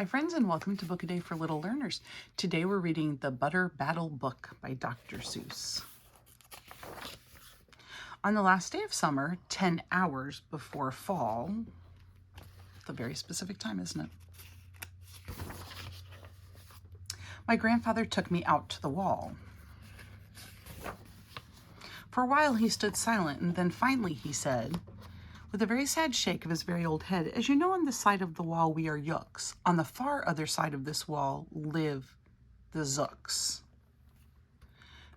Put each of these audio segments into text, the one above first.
Hi friends, and welcome to Book a Day for Little Learners. Today we're reading The Butter Battle Book by Dr. Seuss. On the last day of summer, 10 hours before fall, it's a very specific time, isn't it? My grandfather took me out to the wall. For a while he stood silent, and then finally he said, with a very sad shake of his very old head, "As you know, on the side of the wall we are Yooks. On the far other side of this wall live the Zooks."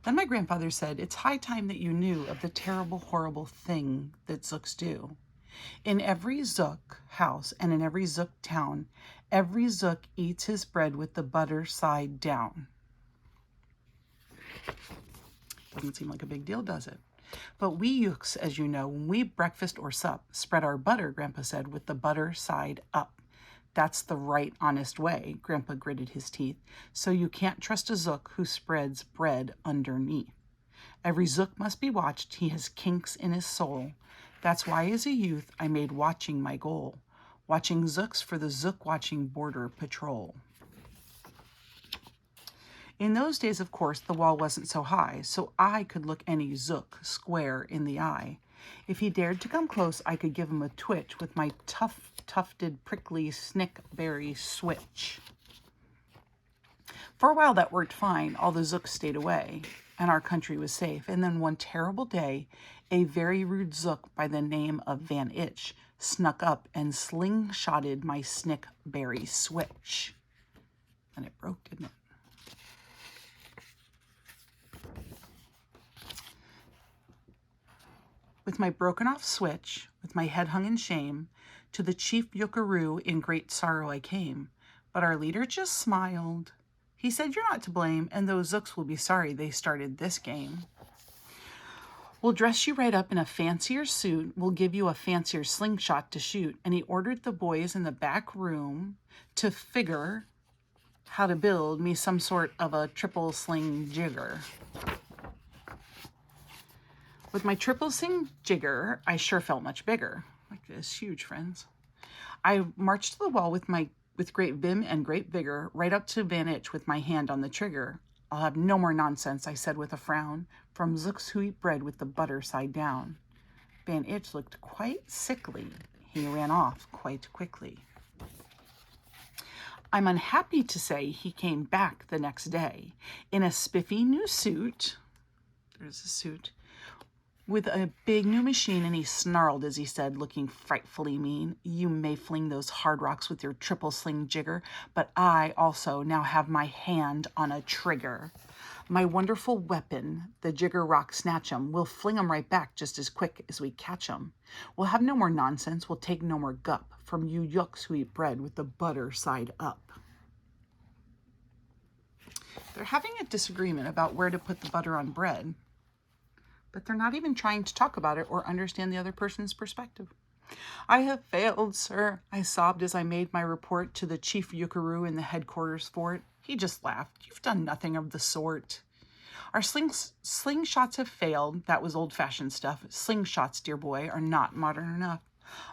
Then my grandfather said, "It's high time that you knew of the terrible, horrible thing that Zooks do. In every Zook house and in every Zook town, every Zook eats his bread with the butter side down." Doesn't seem like a big deal, does it? "But we Yooks, as you know, when we breakfast or sup, spread our butter," Grandpa said, "with the butter side up. That's the right, honest way," Grandpa gritted his teeth. "So you can't trust a Zook who spreads bread underneath. Every Zook must be watched. He has kinks in his soul. That's why as a youth I made watching my goal. Watching Zooks for the Zook watching border patrol." In those days, of course, the wall wasn't so high, so I could look any Zook square in the eye. If he dared to come close, I could give him a twitch with my tufted, prickly snickberry switch. For a while that worked fine. All the Zooks stayed away, and our country was safe. And then one terrible day, a very rude Zook by the name of Van Itch snuck up and slingshotted my snickberry switch. And it broke, didn't it? With my broken off switch, with my head hung in shame, to the chief Yookaroo in great sorrow I came. But our leader just smiled. He said, "You're not to blame, and those Zooks will be sorry they started this game. We'll dress you right up in a fancier suit. We'll give you a fancier slingshot to shoot." And he ordered the boys in the back room to figure how to build me some sort of a triple sling jigger. With my triple sling jigger, I sure felt much bigger. Like this, huge, friends. I marched to the wall with great vim and great vigor, right up to Van Itch with my hand on the trigger. "I'll have no more nonsense," I said with a frown, "from Zooks who eat bread with the butter side down." Van Itch looked quite sickly. He ran off quite quickly. I'm unhappy to say he came back the next day in a spiffy new suit. There's a suit. With a big new machine, and he snarled as he said, looking frightfully mean, "You may fling those hard rocks with your triple sling jigger, but I also now have my hand on a trigger. My wonderful weapon, the jigger rock snatch 'em. We'll fling 'em right back just as quick as we catch 'em. We'll have no more nonsense. We'll take no more gup from you Yooks who eat bread with the butter side up." They're having a disagreement about where to put the butter on bread, but they're not even trying to talk about it or understand the other person's perspective. "I have failed, sir," I sobbed as I made my report to the chief Yookaroo in the headquarters fort. He just laughed. "You've done nothing of the sort. Our slingshots have failed." That was old-fashioned stuff. "Slingshots, dear boy, are not modern enough.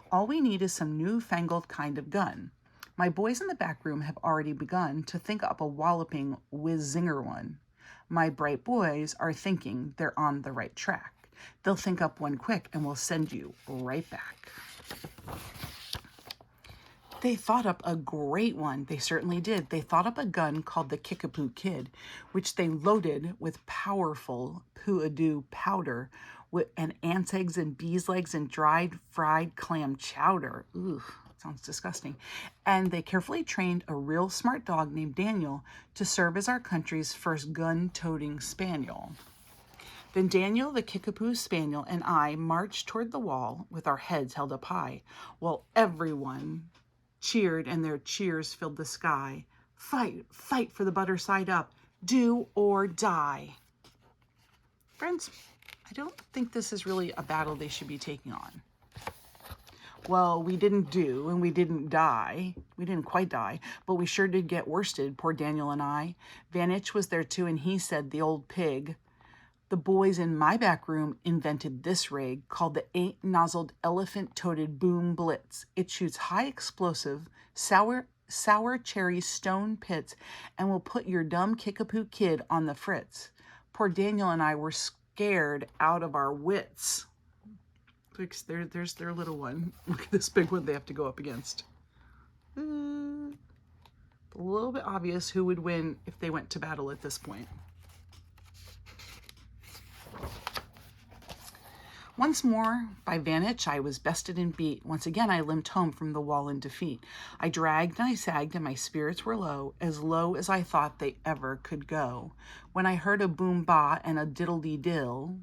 All we need is some new-fangled kind of gun. My boys in the back room have already begun to think up a walloping whiz-zinger one. My bright boys are thinking they're on the right track. They'll think up one quick and we'll send you right back." They thought up a great one. They certainly did. They thought up a gun called the Kickapoo Kid, which they loaded with powerful poo-a-doo powder and ants' eggs and bees' legs and dried fried clam chowder. Ooh. Sounds disgusting. And they carefully trained a real smart dog named Daniel to serve as our country's first gun-toting spaniel. Then Daniel, the Kickapoo Spaniel, and I marched toward the wall with our heads held up high, while everyone cheered and their cheers filled the sky. "Fight, fight for the butter side up. Do or die." Friends, I don't think this is really a battle they should be taking on. Well, we didn't do, and we didn't die. We didn't quite die, but we sure did get worsted, poor Daniel and I. Van Itch was there too, and he said, the old pig, "The boys in my back room invented this rig called the 8-nozzled elephant-toted boom blitz. It shoots high explosive, sour cherry stone pits and will put your dumb Kickapoo kid on the fritz. Poor Daniel and I were scared out of our wits. There's their little one. Look at this big one they have to go up against. A little bit obvious who would win if they went to battle at this point. Once more, by Vanitch, I was bested and beat. Once again, I limped home from the wall in defeat. I dragged and I sagged, and my spirits were low as I thought they ever could go. When I heard a boom-ba and a diddle-dee-dill,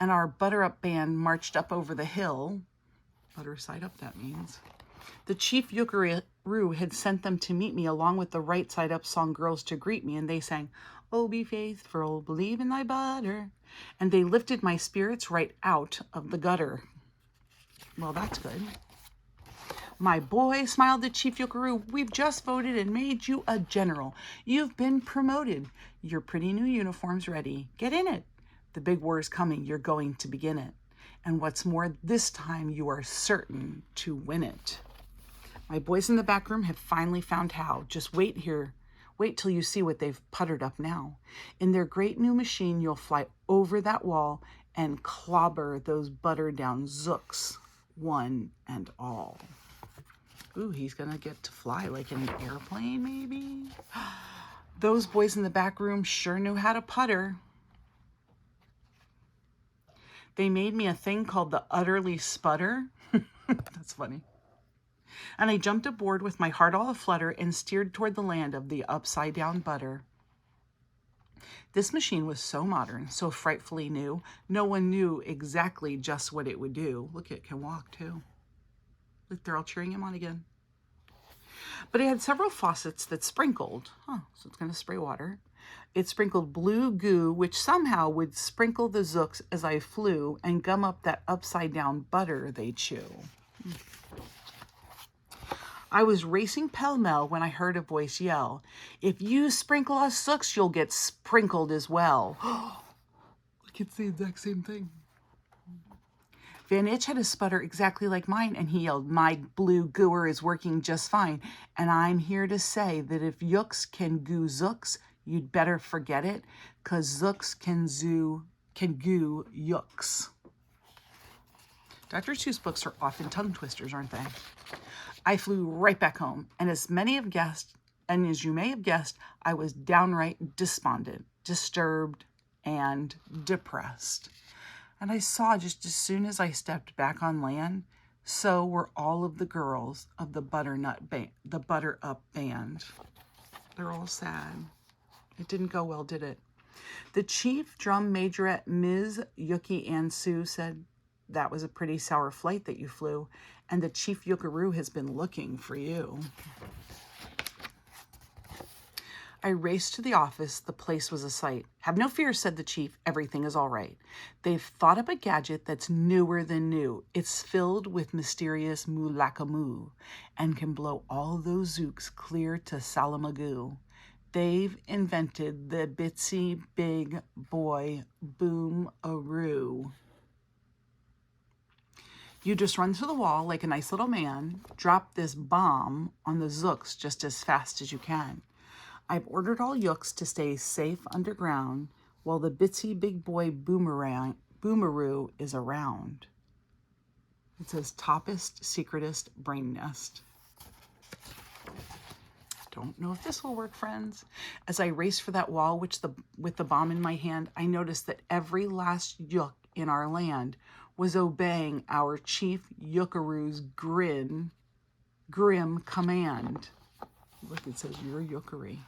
and our butter-up band marched up over the hill. Butter side up, that means. The chief Yuckaroo had sent them to meet me, along with the right side up song girls to greet me, and they sang, "Oh, be faithful, believe in thy butter." And they lifted my spirits right out of the gutter. Well, that's good. "My boy," smiled the chief Yuckaroo, "we've just voted and made you a general. You've been promoted. Your pretty new uniform's ready. Get in it. The big war's coming. You're going to begin it. And what's more, this time you are certain to win it. My boys in the back room have finally found how. Just wait here. Wait till you see what they've puttered up now. In their great new machine, you'll fly over that wall and clobber those butter-down zooks, one and all." Ooh, he's gonna get to fly like in an airplane, maybe? Those boys in the back room sure knew how to putter. They made me a thing called the utterly sputter. That's funny. And I jumped aboard with my heart all aflutter and steered toward the land of the upside-down butter. This machine was so modern, so frightfully new, no one knew exactly just what it would do. Look, it can walk, too. Look, they're all cheering him on again. But it had several faucets that sprinkled. So it's going to spray water. It sprinkled blue goo, which somehow would sprinkle the zooks as I flew and gum up that upside-down butter they chew. I was racing pell-mell when I heard a voice yell, "If you sprinkle us zooks, you'll get sprinkled as well." Look, it's the exact same thing. Vanitch had a sputter exactly like mine, and he yelled, "My blue gooer is working just fine. And I'm here to say that if yooks can goo zooks, you'd better forget it, 'cause zooks can goo yooks." Dr. Seuss books are often tongue twisters, aren't they? I flew right back home, and as you may have guessed, I was downright despondent, disturbed, and depressed. And I saw just as soon as I stepped back on land, so were all of the girls of the Butter Up Band. They're all sad. It didn't go well, did it? The chief drum majorette, Ms. Yuki Ann Sue, said, "That was a pretty sour flight that you flew, and the chief Yuckaroo has been looking for you." I raced to the office. The place was a sight. "Have no fear," said the chief. "Everything is all right. They've thought up a gadget that's newer than new. It's filled with mysterious moo-lacka-moo and can blow all those zooks clear to Salamagoo. They've invented the bitsy big boy boom-a-roo. You just run to the wall like a nice little man, drop this bomb on the zooks just as fast as you can. I've ordered all yooks to stay safe underground while the bitsy big boy boomeroo is around." It says toppest, secretest, brain nest. Don't know if this will work, friends. As I raced for that wall with the bomb in my hand, I noticed that every last yook in our land was obeying our chief Yuckaroo's grim command. Look, it says you're Yuckaroo.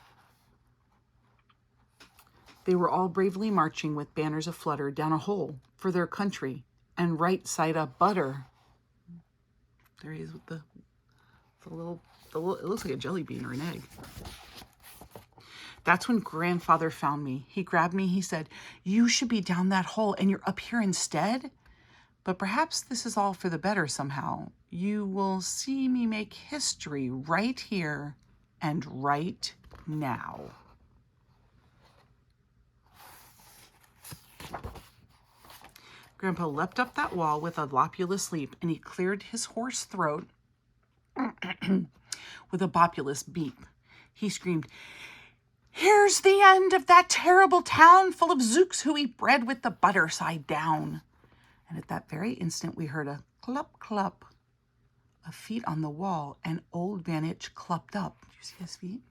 They were all bravely marching with banners aflutter down a hole for their country and right side up butter. There he is with the little, it looks like a jelly bean or an egg. That's when grandfather found me. He grabbed me. He said, "You should be down that hole and you're up here instead. But perhaps this is all for the better somehow. You will see me make history right here and right now." Grandpa leapt up that wall with a lopulous leap, and he cleared his hoarse throat with a populous beep. He screamed, "Here's the end of that terrible town full of zooks who eat bread with the butter side down." And at that very instant, we heard a clup, clup of feet on the wall, and old Van Itch clupped up. Did you see his feet?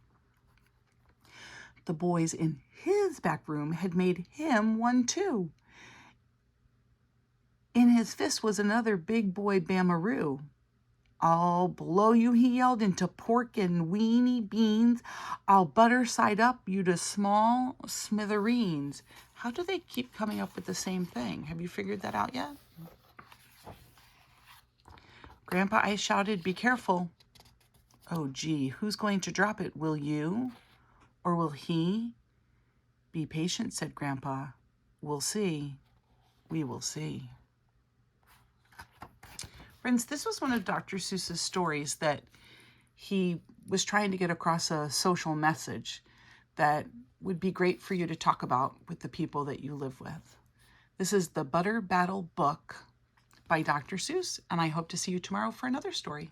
The boys in his back room had made him one too. In his fist was another big boy Bamaroo. "I'll blow you," he yelled, "into pork and weeny beans. I'll butter side up you to small smithereens." How do they keep coming up with the same thing? Have you figured that out yet? Grandpa Ice shouted, "Be careful." "Oh, gee, who's going to drop it? Will you? Or will he?" "Be patient," said Grandpa. "We'll see. We will see." Friends, this was one of Dr. Seuss's stories that he was trying to get across a social message that would be great for you to talk about with the people that you live with. This is The Butter Battle Book by Dr. Seuss, and I hope to see you tomorrow for another story.